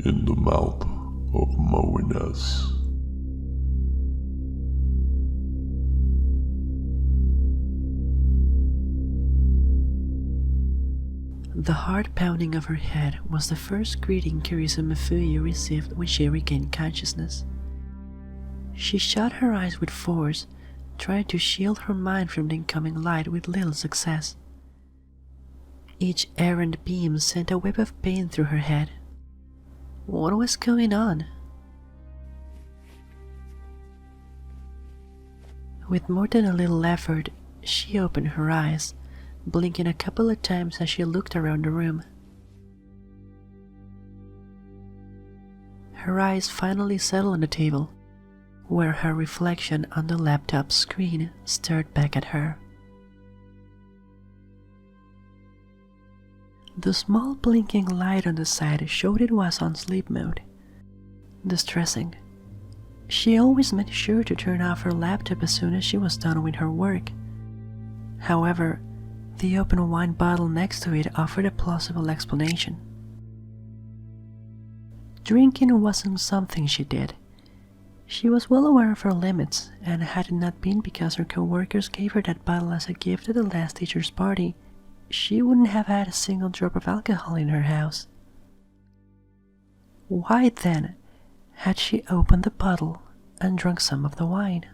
in the mouth of Moeness. The hard pounding of her head was the first greeting Kirisu Mafuyu received when she regained consciousness. She shut her eyes with force, trying to shield her mind from the incoming light with little success. Each errant beam sent a web of pain through her head. What was going on? With more than a little effort, she opened her eyes, blinking a couple of times as she looked around the room. Her eyes finally settled on the table, where her reflection on the laptop screen stared back at her. The small blinking light on the side showed it was on sleep mode. Distressing. She always made sure to turn off her laptop as soon as she was done with her work. However, the open wine bottle next to it offered a plausible explanation. Drinking wasn't something she did. She was well aware of her limits, and had it not been because her co-workers gave her that bottle as a gift at the last teacher's party, she wouldn't have had a single drop of alcohol in her house. Why then had she opened the bottle and drunk some of the wine?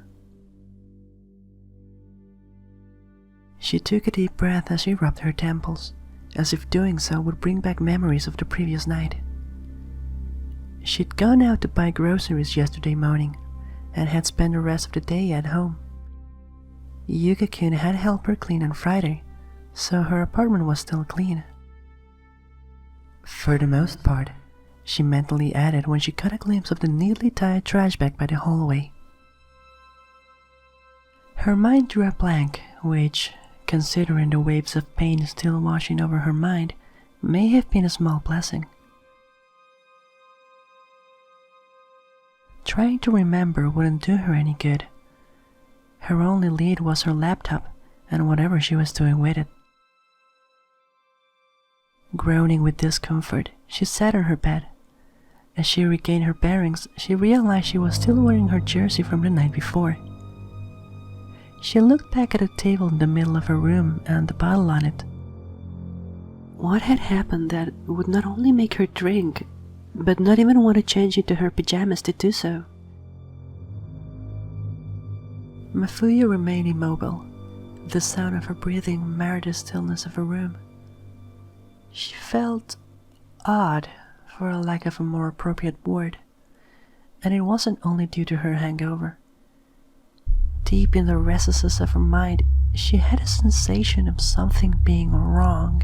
She took a deep breath as she rubbed her temples, as if doing so would bring back memories of the previous night. She'd gone out to buy groceries yesterday morning, and had spent the rest of the day at home. Yuga-kun had helped her clean on Friday, so her apartment was still clean. For the most part, she mentally added when she caught a glimpse of the neatly tied trash bag by the hallway. Her mind drew a blank, which, considering the waves of pain still washing over her mind, may have been a small blessing. Trying to remember wouldn't do her any good. Her only lead was her laptop and whatever she was doing with it. Groaning with discomfort, she sat on her bed. As she regained her bearings, she realized she was still wearing her jersey from the night before. She looked back at the table in the middle of her room and the bottle on it. What had happened that would not only make her drink, but not even want to change into her pajamas to do so? Mafuyu remained immobile. The sound of her breathing marred the stillness of her room. She felt odd, for a lack of a more appropriate word, and it wasn't only due to her hangover. Deep in the recesses of her mind, she had a sensation of something being wrong,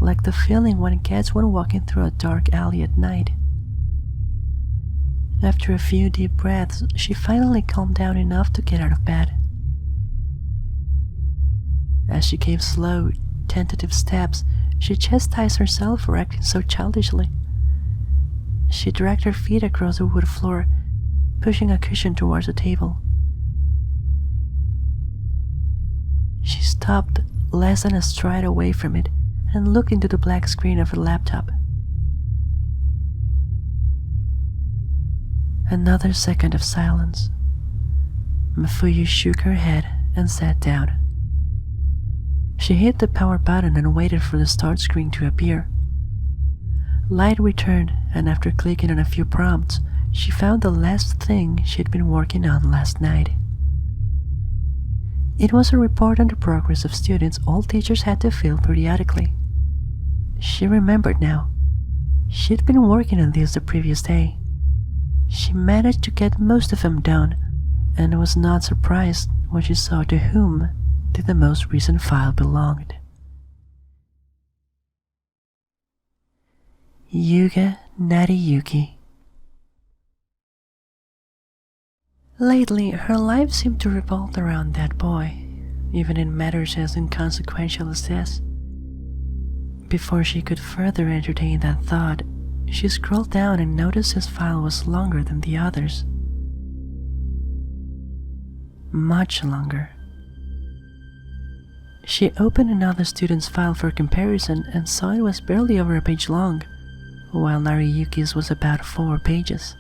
like the feeling one gets when walking through a dark alley at night. After a few deep breaths, she finally calmed down enough to get out of bed. As she gave slow, tentative steps, she chastised herself for acting so childishly. She dragged her feet across the wood floor, pushing a cushion towards the table. She stopped less than a stride away from it and looked into the black screen of her laptop. Another second of silence. Mafuyu shook her head and sat down. She hit the power button and waited for the start screen to appear. Light returned, and after clicking on a few prompts, she found the last thing she'd been working on last night. It was a report on the progress of students all teachers had to fill periodically. She remembered now. She'd been working on this the previous day. She managed to get most of them done, and was not surprised when she saw to whom did the most recent file belonged. Yuiga Nariyuki. Lately, her life seemed to revolve around that boy, even in matters as inconsequential as this. Before she could further entertain that thought, she scrolled down and noticed his file was longer than the others. Much longer. She opened another student's file for comparison and saw it was barely over a page long, while Nariyuki's was about 4 pages.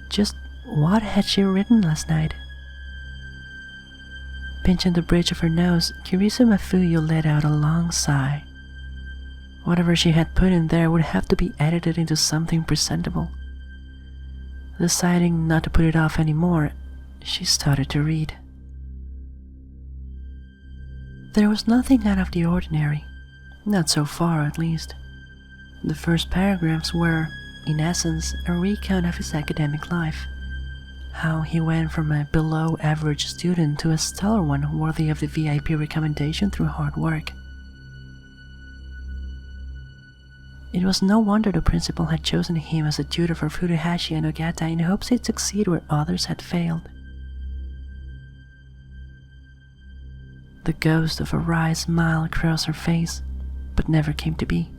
Just what had she written last night? Pinching the bridge of her nose, Kirisu Mafuyu let out a long sigh. Whatever she had put in there would have to be edited into something presentable. Deciding not to put it off anymore, she started to read. There was nothing out of the ordinary, not so far at least. The first paragraphs were, in essence, a recount of his academic life, how he went from a below-average student to a stellar one worthy of the VIP recommendation through hard work. It was no wonder the principal had chosen him as a tutor for Furuhashi and Ogata in hopes he'd succeed where others had failed. The ghost of a wry smile crossed her face, but never came to be.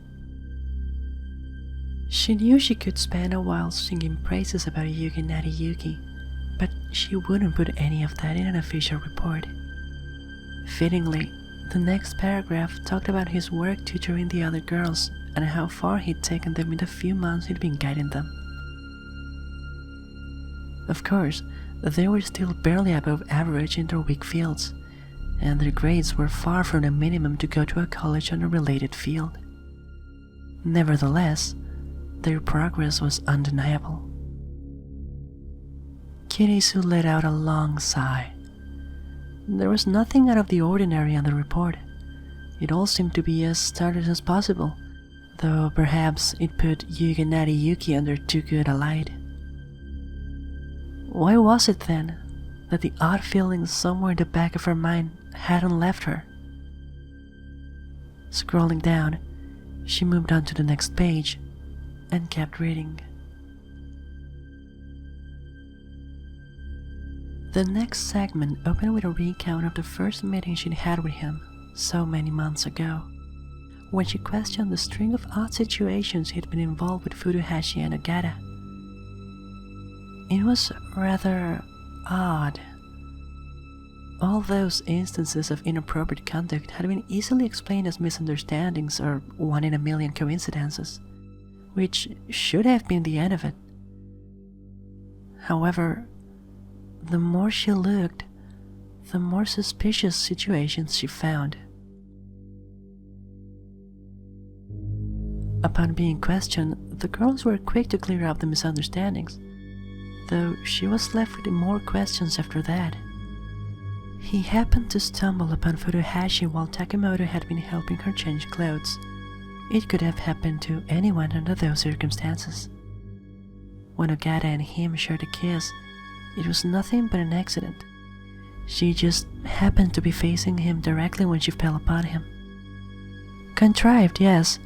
She knew she could spend a while singing praises about Yuiga Nariyuki, but she wouldn't put any of that in an official report. Fittingly, the next paragraph talked about his work tutoring the other girls and how far he'd taken them in the few months he'd been guiding them. Of course, they were still barely above average in their weak fields, and their grades were far from the minimum to go to a college on a related field. Nevertheless, their progress was undeniable. Kirisu let out a long sigh. There was nothing out of the ordinary on the report. It all seemed to be as started as possible, though perhaps it put Yuiga Nariyuki under too good a light. Why was it then that the odd feeling somewhere in the back of her mind hadn't left her? Scrolling down, she moved on to the next page and kept reading. The next segment opened with a recount of the first meeting she'd had with him so many months ago, when she questioned the string of odd situations he'd been involved with Furuhashi and Ogata. It was rather odd. All those instances of inappropriate conduct had been easily explained as misunderstandings or one-in-a-million coincidences, which should have been the end of it. However, the more she looked, the more suspicious situations she found. Upon being questioned, the girls were quick to clear up the misunderstandings, though she was left with more questions after that. He happened to stumble upon Furuhashi while Takemoto had been helping her change clothes. It could have happened to anyone under those circumstances. When Ogata and him shared a kiss, it was nothing but an accident. She just happened to be facing him directly when she fell upon him. Contrived, yes,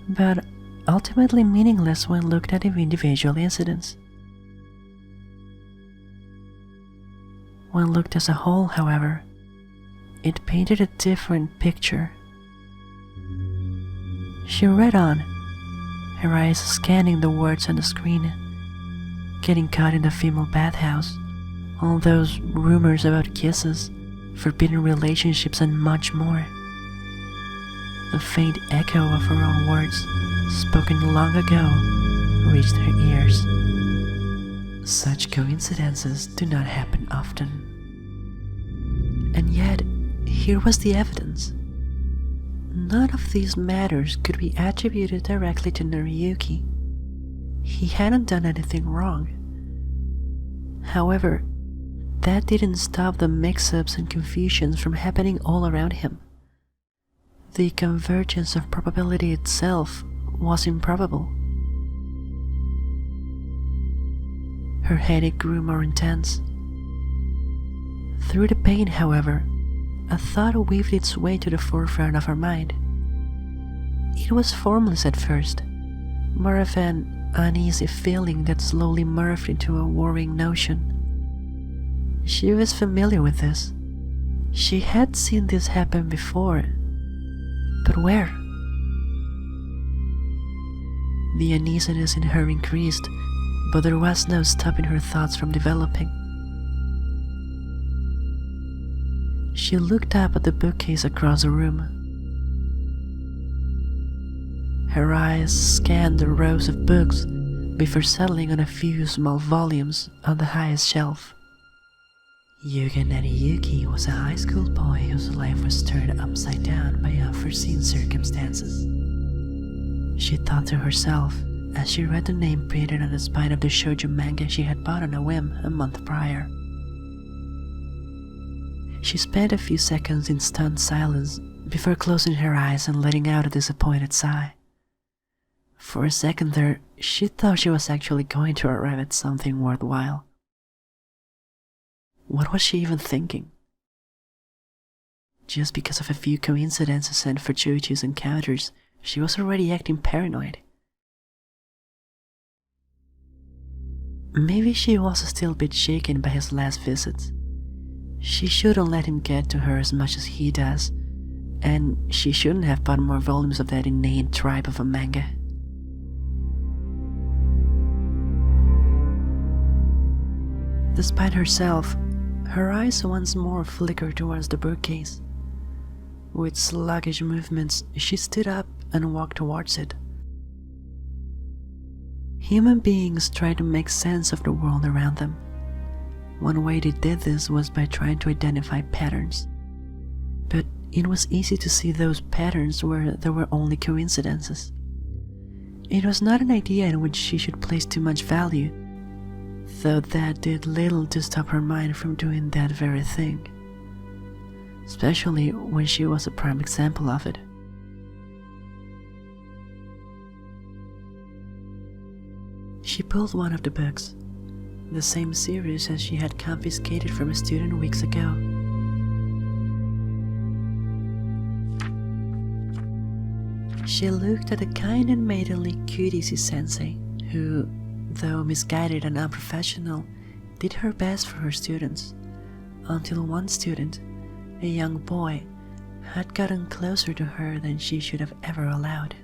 but ultimately meaningless when looked at individual incidents. When looked as a whole, however, it painted a different picture. She read on, her eyes scanning the words on the screen, getting caught in the female bathhouse, all those rumors about kisses, forbidden relationships, and much more. The faint echo of her own words, spoken long ago, reached her ears. Such coincidences do not happen often. And yet, here was the evidence. None of these matters could be attributed directly to Nariyuki. He hadn't done anything wrong. However, that didn't stop the mix-ups and confusions from happening all around him. The convergence of probability itself was improbable. Her headache grew more intense. Through the pain, however, a thought weaved its way to the forefront of her mind. It was formless at first, more of an uneasy feeling that slowly morphed into a worrying notion. She was familiar with this. She had seen this happen before, but where? The uneasiness in her increased, but there was no stopping her thoughts from developing. She looked up at the bookcase across the room. Her eyes scanned the rows of books before settling on a few small volumes on the highest shelf. Yuiga Nariyuki was a high school boy whose life was turned upside down by unforeseen circumstances. She thought to herself as she read the name printed on the spine of the shoujo manga she had bought on a whim a month prior. She spent a few seconds in stunned silence before closing her eyes and letting out a disappointed sigh. For a second there, she thought she was actually going to arrive at something worthwhile. What was she even thinking? Just because of a few coincidences and fortuitous encounters, she was already acting paranoid. Maybe she was still a bit shaken by his last visit. She shouldn't let him get to her as much as he does, and she shouldn't have bought more volumes of that inane tribe of a manga. Despite herself, her eyes once more flickered towards the bookcase. With sluggish movements, she stood up and walked towards it. Human beings try to make sense of the world around them. One way they did this was by trying to identify patterns. But it was easy to see those patterns where there were only coincidences. It was not an idea in which she should place too much value, though that did little to stop her mind from doing that very thing, especially when she was a prime example of it. She pulled one of the books, the same series as she had confiscated from a student weeks ago. She looked at the kind and maidenly Kirisu sensei, who, though misguided and unprofessional, did her best for her students, until one student, a young boy, had gotten closer to her than she should have ever allowed.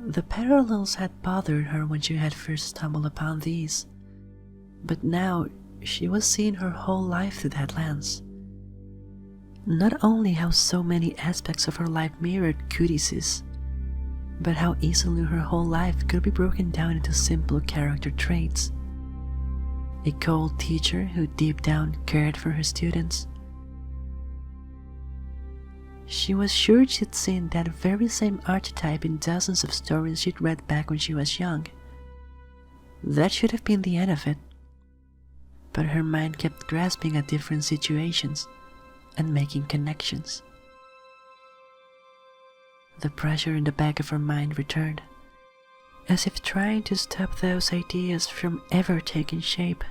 The parallels had bothered her when she had first stumbled upon these, but now she was seeing her whole life through that lens. Not only how so many aspects of her life mirrored Kurisu's, but how easily her whole life could be broken down into simple character traits. A cold teacher who deep down cared for her students. She was sure she'd seen that very same archetype in dozens of stories she'd read back when she was young. That should have been the end of it. But her mind kept grasping at different situations and making connections. The pressure in the back of her mind returned, as if trying to stop those ideas from ever taking shape.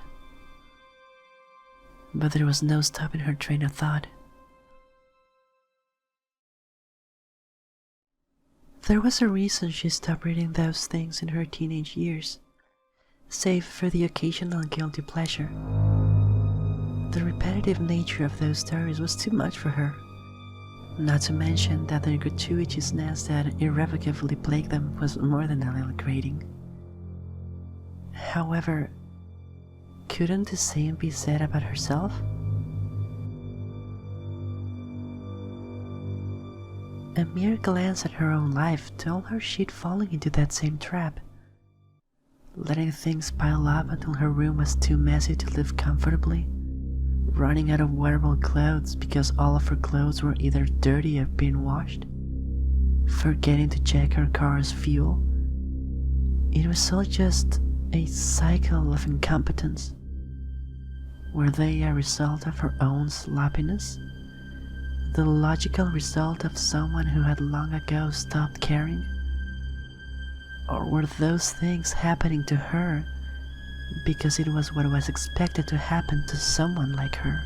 But there was no stopping her train of thought. There was a reason she stopped reading those things in her teenage years, save for the occasional guilty pleasure. The repetitive nature of those stories was too much for her, not to mention that the gratuitousness that irrevocably plagued them was more than a little grating. However, couldn't the same be said about herself? A mere glance at her own life told her she'd fallen into that same trap, letting things pile up until her room was too messy to live comfortably, running out of wearable clothes because all of her clothes were either dirty or being washed, forgetting to check her car's fuel. It was all just a cycle of incompetence. Were they a result of her own sloppiness? The logical result of someone who had long ago stopped caring? Or were those things happening to her because it was what was expected to happen to someone like her?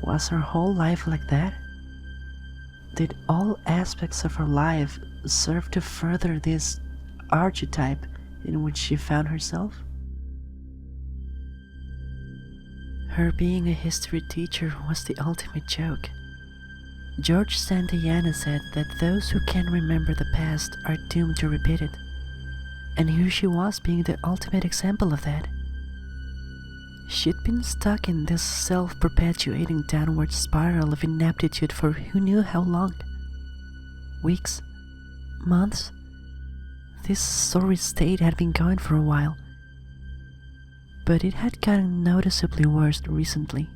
Was her whole life like that? Did all aspects of her life serve to further this archetype in which she found herself? Her being a history teacher was the ultimate joke. George Santayana said that those who can remember the past are doomed to repeat it, and here she was being the ultimate example of that. She'd been stuck in this self-perpetuating downward spiral of ineptitude for who knew how long. Weeks, months. This sorry state had been going for a while, but it had gotten noticeably worse recently.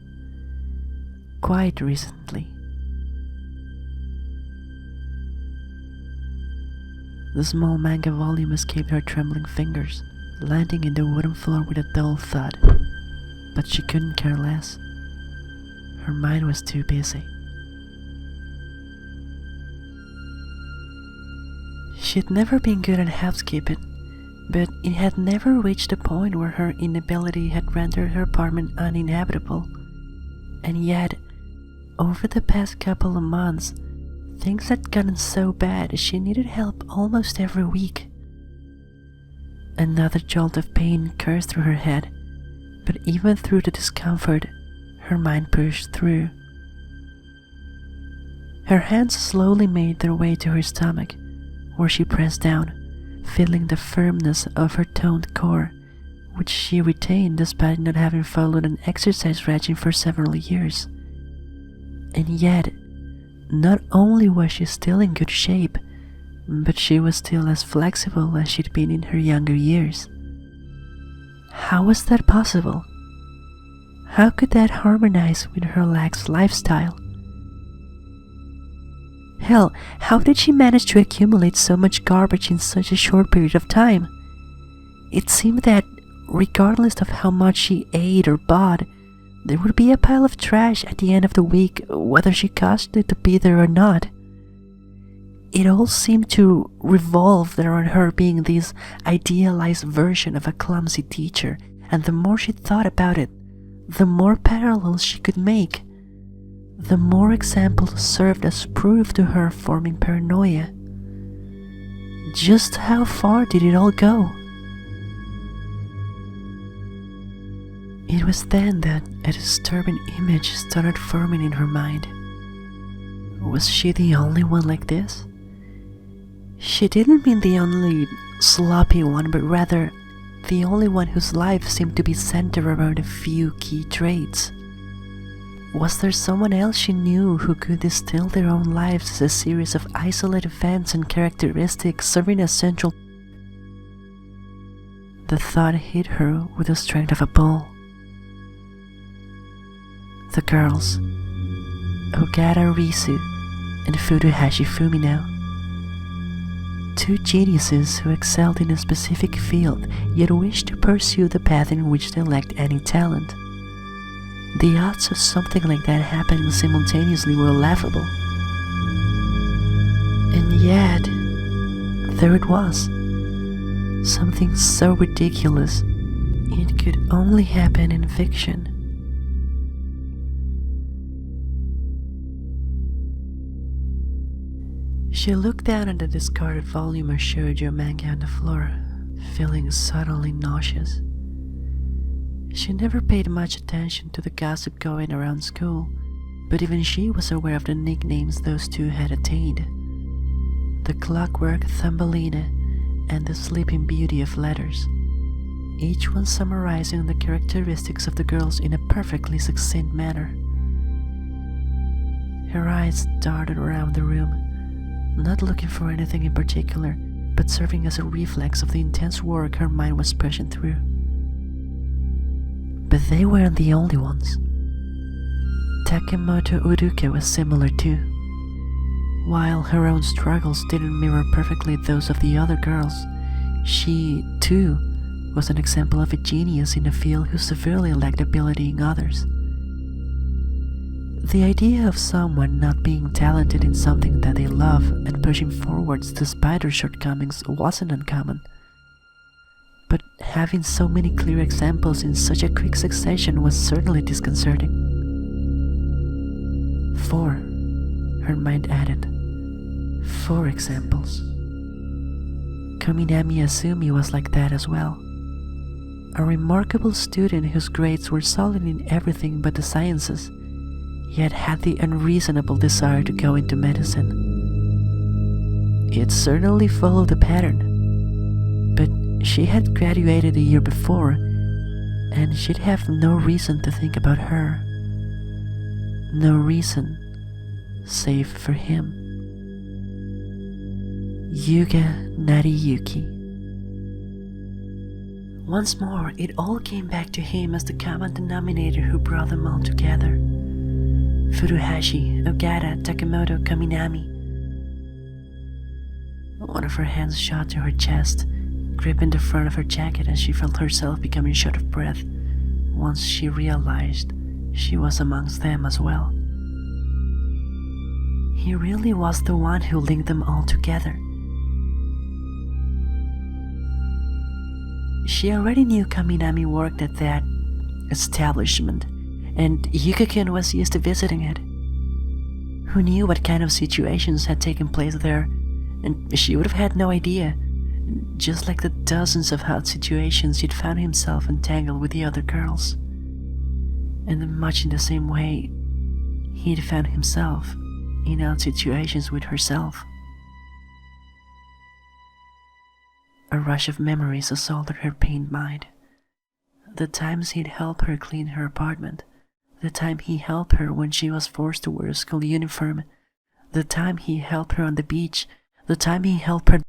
Quite recently. The small manga volume escaped her trembling fingers, landing in the wooden floor with a dull thud. But she couldn't care less. Her mind was too busy. She'd never been good at housekeeping, but it had never reached a point where her inability had rendered her apartment uninhabitable. And yet, over the past couple of months, things had gotten so bad she needed help almost every week. Another jolt of pain coursed through her head, but even through the discomfort, her mind pushed through. Her hands slowly made their way to her stomach, where she pressed down, feeling the firmness of her toned core, which she retained despite not having followed an exercise regime for several years. And yet, not only was she still in good shape, but she was still as flexible as she'd been in her younger years. How was that possible? How could that harmonize with her lax lifestyle? Hell, how did she manage to accumulate so much garbage in such a short period of time? It seemed that, regardless of how much she ate or bought, there would be a pile of trash at the end of the week, whether she caused it to be there or not. It all seemed to revolve around her being this idealized version of a clumsy teacher, and the more she thought about it, the more parallels she could make. The more examples served as proof to her forming paranoia. Just how far did it all go? It was then that a disturbing image started forming in her mind. Was she the only one like this? She didn't mean the only sloppy one, but rather the only one whose life seemed to be centered around a few key traits. Was there someone else she knew who could distill their own lives as a series of isolated events and characteristics serving as central? The thought hit her with the strength of a bull. The girls, Ogata Risu and Furuhashi Fumino. Two geniuses who excelled in a specific field, yet wished to pursue the path in which they lacked any talent. The odds of something like that happening simultaneously were laughable. And yet, there it was. Something so ridiculous, it could only happen in fiction. She looked down at the discarded volume of shoujo manga on the floor, feeling suddenly nauseous. She never paid much attention to the gossip going around school, but even she was aware of the nicknames those two had attained. The Clockwork Thumbelina and the Sleeping Beauty of letters, each one summarizing the characteristics of the girls in a perfectly succinct manner. Her eyes darted around the room, not looking for anything in particular, but serving as a reflex of the intense work her mind was pushing through. But they weren't the only ones. Takemoto Uruke was similar too. While her own struggles didn't mirror perfectly those of the other girls, she, too, was an example of a genius in a field who severely lacked ability in others. The idea of someone not being talented in something that they love and pushing forwards despite their shortcomings wasn't uncommon. But having so many clear examples in such a quick succession was certainly disconcerting. 4, her mind added. 4 examples. Kominami Asumi was like that as well. A remarkable student whose grades were solid in everything but the sciences, yet had the unreasonable desire to go into medicine. It certainly followed the pattern, but she had graduated a year before, and she'd have no reason to think about her. No reason, save for him. Yuiga Nariyuki. Once more, it all came back to him as the common denominator who brought them all together. Furuhashi, Ogata, Takemoto, Kaminami. One of her hands shot to her chest, gripping the front of her jacket as she felt herself becoming short of breath once she realized she was amongst them as well. He really was the one who linked them all together. She already knew Kaminami worked at that establishment, and Yuka-kun was used to visiting it. Who knew what kind of situations had taken place there, and she would have had no idea, just like the dozens of hot situations he'd found himself entangled with the other girls. And much in the same way, he'd found himself in odd situations with herself. A rush of memories assaulted her pained mind. The times he'd helped her clean her apartment, the time he helped her when she was forced to wear a school uniform, the time he helped her on the beach, the time he helped her.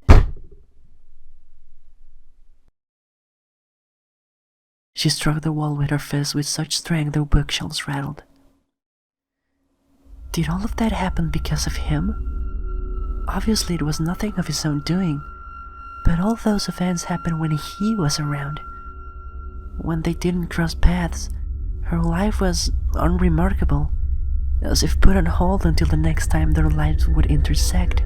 She struck the wall with her fist with such strength the bookshelves rattled. Did all of that happen because of him? Obviously it was nothing of his own doing, but all those events happened when he was around. When they didn't cross paths, her life was unremarkable, as if put on hold until the next time their lives would intersect.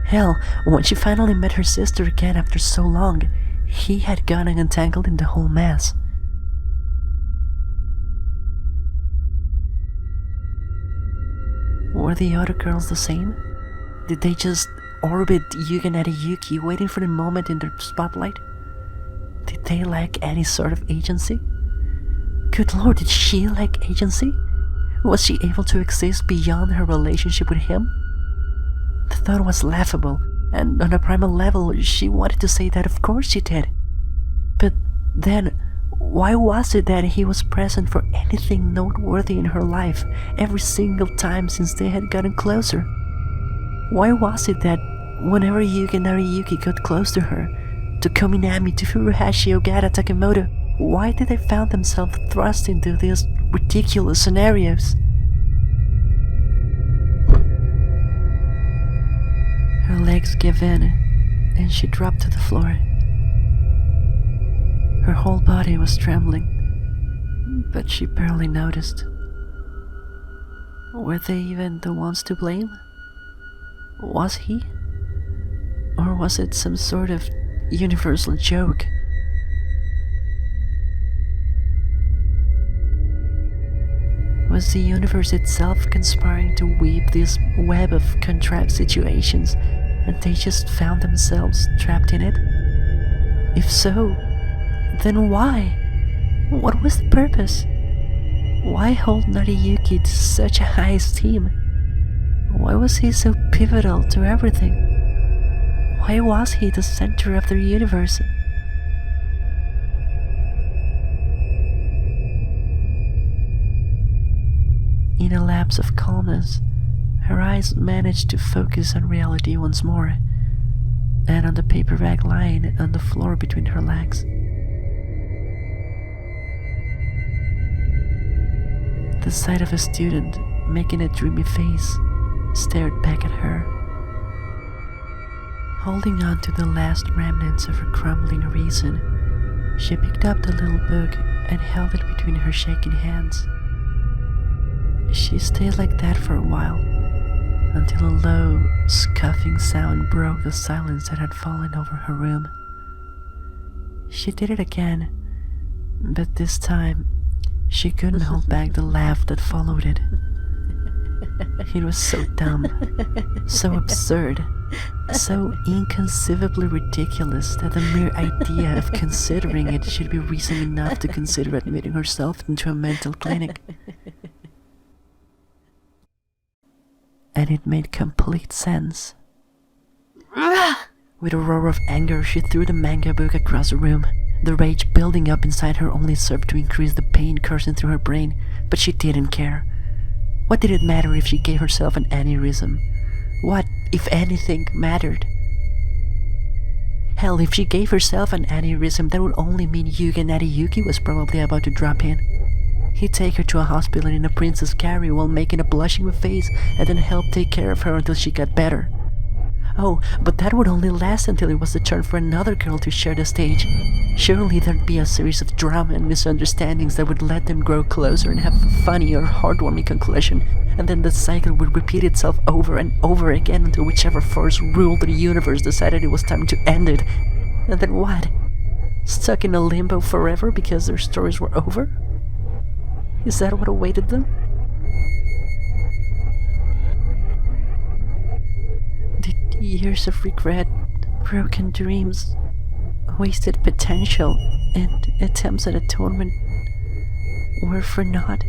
Hell, when she finally met her sister again after so long, he had gotten entangled in the whole mess. Were the other girls the same? Did they just orbit Yuiga Nariyuki waiting for the moment in their spotlight? Did they lack any sort of agency? Good lord, did she lack agency? Was she able to exist beyond her relationship with him? The thought was laughable, and on a primal level she wanted to say that of course she did. But then, why was it that he was present for anything noteworthy in her life every single time since they had gotten closer? Why was it that whenever Yuiga Nariyuki got close to her, to Kominami, to Furuhashi, Ogata, Takemoto, why did they find themselves thrust into these ridiculous scenarios? Her legs gave in, and she dropped to the floor. Her whole body was trembling, but she barely noticed. Were they even the ones to blame? Was he? Or was it some sort of universal joke? Was the universe itself conspiring to weave this web of contrived situations, and they just found themselves trapped in it? If so, then why? What was the purpose? Why hold Nariyuki to such a high esteem? Why was he so pivotal to everything? Why was he the center of their universe? In a lapse of calmness, her eyes managed to focus on reality once more, and on the paper bag lying on the floor between her legs. The sight of a student making a dreamy face stared back at her. Holding on to the last remnants of her crumbling reason, she picked up the little book and held it between her shaking hands. She stayed like that for a while, until a low, scuffing sound broke the silence that had fallen over her room. She did it again, but this time she couldn't hold back the laugh that followed it. It was so dumb, so absurd, so inconceivably ridiculous that the mere idea of considering it should be reason enough to consider admitting herself into a mental clinic. And it made complete sense. With a roar of anger, she threw the manga book across the room, The rage building up inside her only served to increase the pain coursing through her brain, but she didn't care. What did it matter if she gave herself an aneurysm? What, if anything, mattered? Hell, if she gave herself an aneurysm, that would only mean Yuiga Nariyuki was probably about to drop in. He'd take her to a hospital in a princess carrier while making a blushing face and then help take care of her until she got better. Oh, but that would only last until it was the turn for another girl to share the stage. Surely there'd be a series of drama and misunderstandings that would let them grow closer and have a funny or heartwarming conclusion, and then the cycle would repeat itself over and over again until whichever force ruled the universe decided it was time to end it. And then what? Stuck in a limbo forever because their stories were over? Is that what awaited them? Did years of regret, broken dreams, wasted potential, and attempts at atonement were for naught?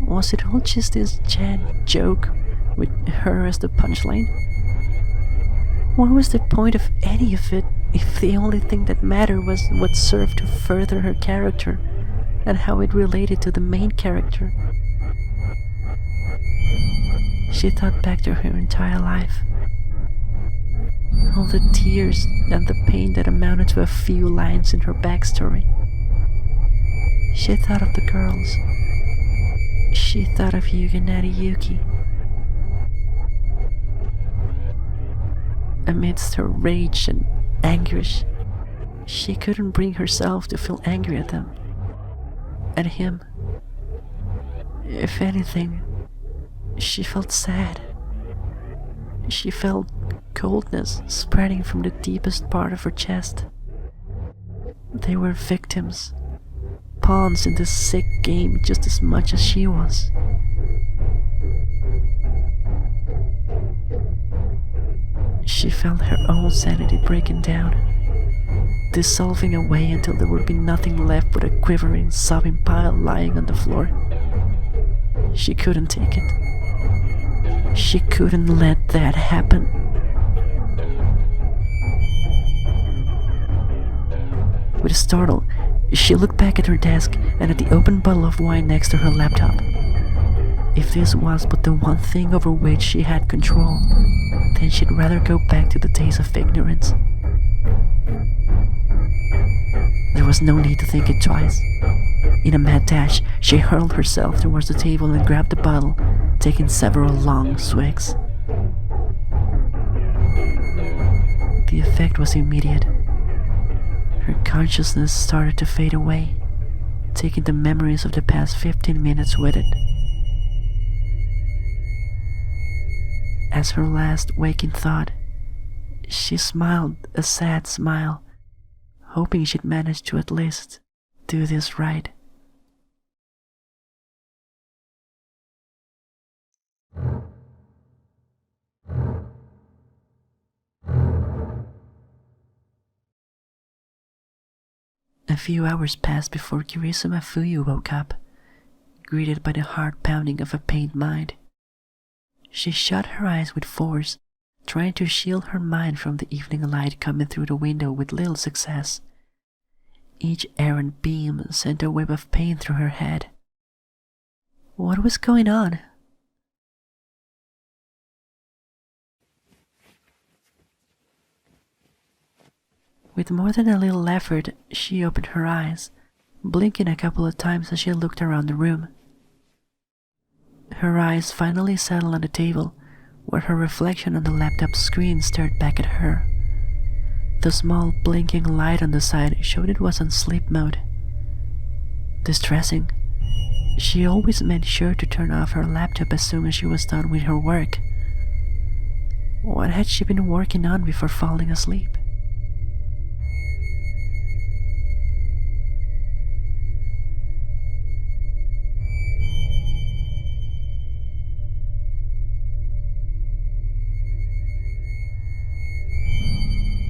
Was it all just this Jan joke with her as the punchline? What was the point of any of it if the only thing that mattered was what served to further her character and how it related to the main character? She thought back to her entire life. All the tears and the pain that amounted to a few lines in her backstory. She thought of the girls. She thought of Yuiga Nariyuki. Amidst her rage and anguish, she couldn't bring herself to feel angry at them. At him. If anything, she felt sad. She felt coldness spreading from the deepest part of her chest. They were victims, pawns in this sick game just as much as she was. She felt her own sanity breaking down, dissolving away until there would be nothing left but a quivering, sobbing pile lying on the floor. She couldn't take it. She couldn't let that happen. With a startle, she looked back at her desk and at the open bottle of wine next to her laptop. If this was but the one thing over which she had control, then she'd rather go back to the days of ignorance. There was no need to think it twice. In a mad dash, she hurled herself towards the table and grabbed the bottle, taking several long swigs. The effect was immediate. Her consciousness started to fade away, taking the memories of the past 15 minutes with it. As her last waking thought, she smiled a sad smile, hoping she'd manage to at least do this right. A few hours passed before Kirisu Mafuyu woke up, greeted by the heart pounding of a pained mind. She shut her eyes with force, trying to shield her mind from the evening light coming through the window with little success. Each errant beam sent a web of pain through her head. What was going on? With more than a little effort, she opened her eyes, blinking a couple of times as she looked around the room. Her eyes finally settled on the table, where her reflection on the laptop screen stared back at her. The small blinking light on the side showed it was on sleep mode. Distressing. She always made sure to turn off her laptop as soon as she was done with her work. What had she been working on before falling asleep?